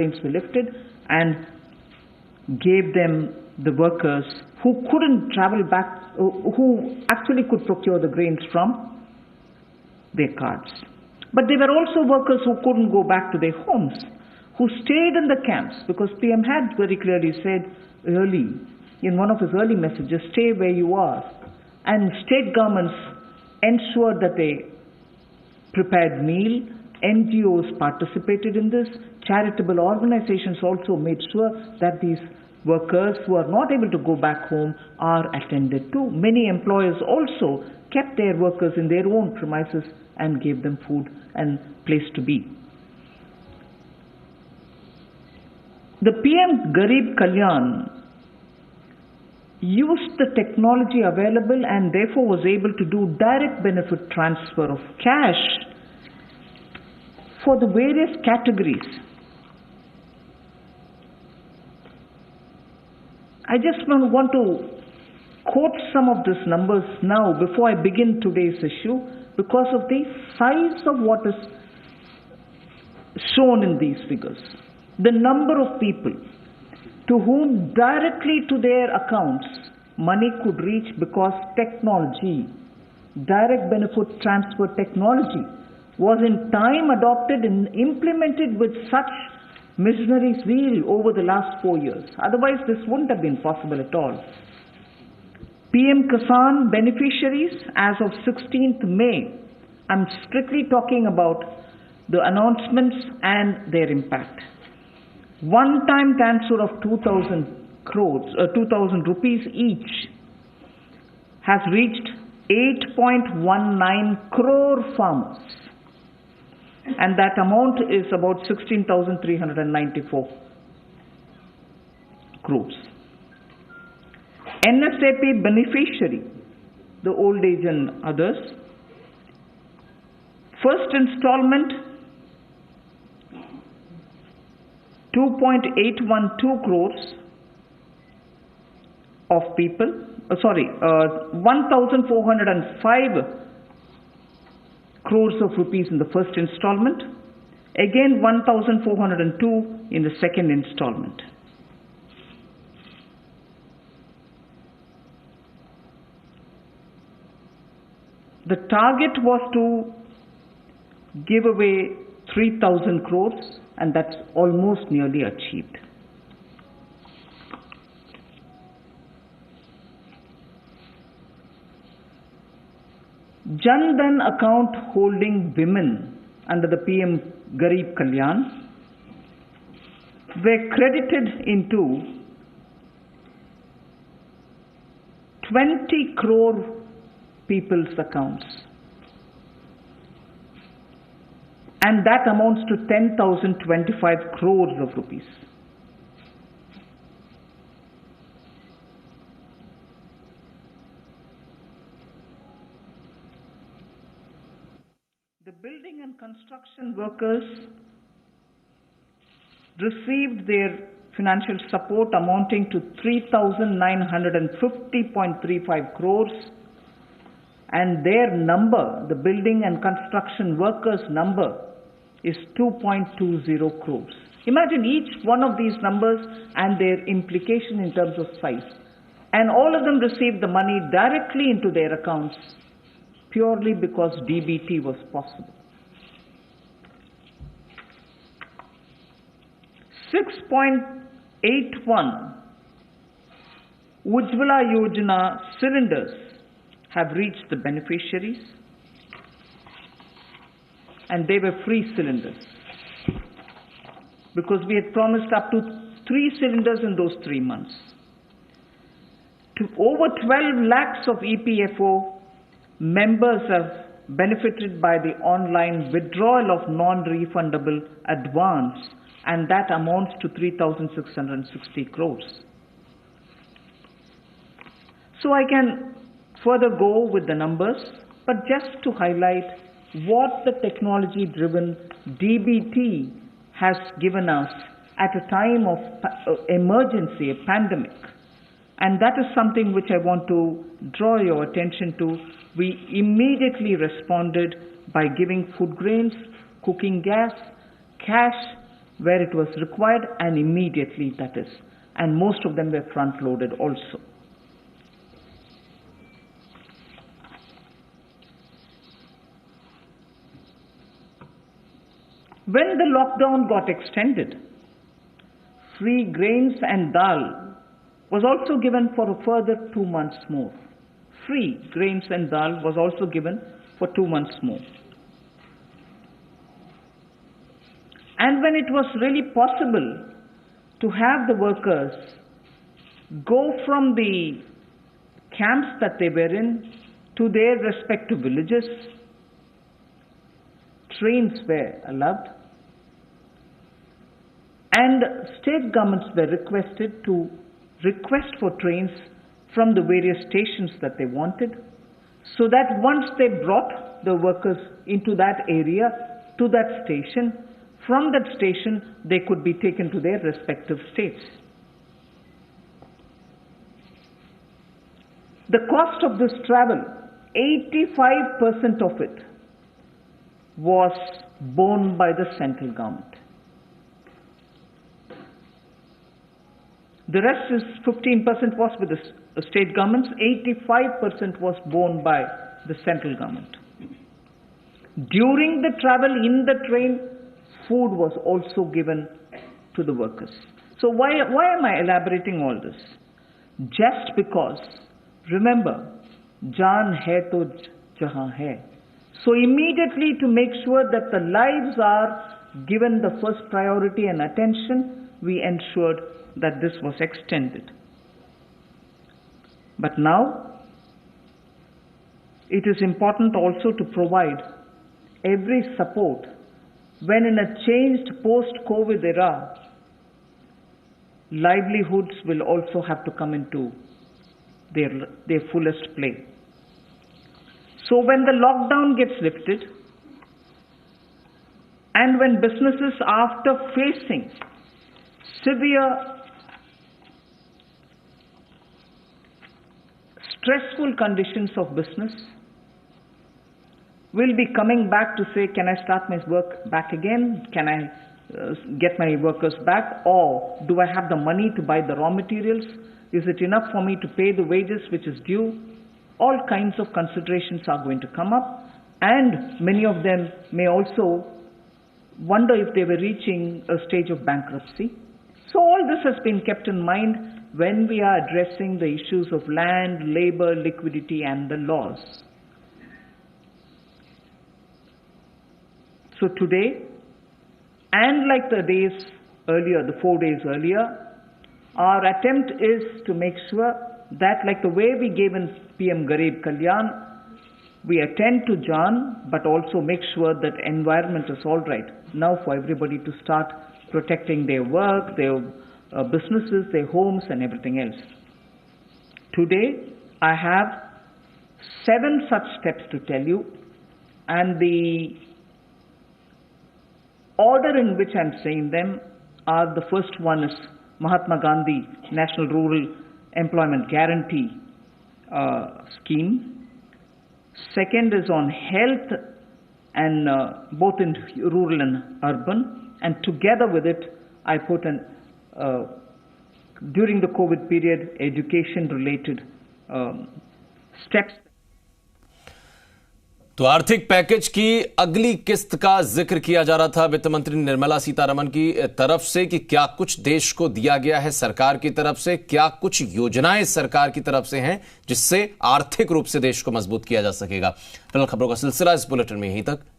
constraints were lifted and gave them the workers who couldn't travel back, who actually could procure the grains from their carts. But there were also workers who couldn't go back to their homes, who stayed in the camps, because PM had very clearly said early, in one of his early messages, stay where you are. And state governments ensured that they prepared meal, NGOs participated in this, charitable organizations also made sure that these workers who are not able to go back home are attended to. Many employers also kept their workers in their own premises and gave them food and place to be. The PM Garib Kalyan used the technology available and therefore was able to do direct benefit transfer of cash for the various categories. I just want to quote some of these numbers now before I begin today's issue, because of the size of what is shown in these figures. The number of people to whom directly to their accounts money could reach because technology, direct benefit transfer technology, was in time adopted and implemented with such missionary zeal over the last 4 years. Otherwise, this wouldn't have been possible at all. PM Kisan beneficiaries as of 16th May, I'm strictly talking about the announcements and their impact. One-time transfer of 2,000 rupees each has reached 8.19 crore farmers, and that amount is about 16,394 crores. NSAP beneficiary, the old age and others, first installment 2.812 crores of people, 1,405 crores of rupees in the first installment, again 1,402 in the second installment. The target was to give away 3,000 crores, and that's almost nearly achieved. Jan Dhan account holding women under the PM Garib Kalyan were credited into 20 crore people's accounts, and that amounts to 10,025 crores of rupees. The building and construction workers received their financial support amounting to 3,950.35 crores, and their number, the building and construction workers' number, is 2.20 crores. Imagine each one of these numbers and their implication in terms of size. And all of them received the money directly into their accounts purely because DBT was possible. 6.81 Ujjwala Yojana cylinders have reached the beneficiaries, and they were free cylinders because we had promised up to 3 cylinders in those 3 months. To over 12 lakhs of EPFO members have benefited by the online withdrawal of non-refundable advance, and that amounts to 3,660 crores. So I can further go with the numbers, but just to highlight what the technology-driven DBT has given us at a time of emergency, a pandemic. And that is something which I want to draw your attention to. We immediately responded by giving food grains, cooking gas, cash, where it was required and immediately, that is. And most of them were front-loaded also. When the lockdown got extended, free grains and dal was also given for a further 2 months more. Free grains and dal was also given for 2 months more. And when it was really possible to have the workers go from the camps that they were in to their respective villages, trains were allowed, and state governments were requested to request for trains from the various stations that they wanted, so that once they brought the workers into that area, to that station, from that station they could be taken to their respective states. The cost of this travel, 85% of it was borne by the central government. The rest is 15% was with the state governments, 85% was borne by the central government. During the travel in the train, food was also given to the workers. So why am I elaborating all this? Just because, remember, jaan hai to jahan hai. So immediately, to make sure that the lives are given the first priority and attention, we ensured that this was extended. But now, it is important also to provide every support when in a changed post-COVID era, livelihoods will also have to come into their fullest play. So when the lockdown gets lifted, and when businesses, after facing severe, stressful conditions of business, will be coming back to say, can I start my work back again? Can I get my workers back? Or do I have the money to buy the raw materials? Is it enough for me to pay the wages which is due? All kinds of considerations are going to come up, and many of them may also wonder if they were reaching a stage of bankruptcy. So all this has been kept in mind when we are addressing the issues of land, labor, liquidity, and the laws. So today, and like the days earlier, the 4 days earlier, our attempt is to make sure that, like the way we gave in PM Garib Kalyan, we attend to Jaan, but also make sure that environment is all right. Now for everybody to start protecting their work, their businesses, their homes, and everything else. Today, I have 7 such steps to tell you, and the order in which I'm saying them are: the first one is Mahatma Gandhi National Rural Employment Guarantee Scheme. Second is on health, and both in rural and urban. And together with it, I put an during the COVID period, education-related steps. तो आर्थिक package की अगली किस्त का जिक्र किया जा रहा था वित्त मंत्री निर्मला सीतारमण की तरफ से कि क्या कुछ देश को दिया गया है सरकार की तरफ से, क्या कुछ योजनाएं सरकार की तरफ से हैं जिससे आर्थिक रूप से देश को मजबूत किया जा सकेगा। फिलहाल खबरों का सिलसिला इस बुलेटिन में यहीं तक।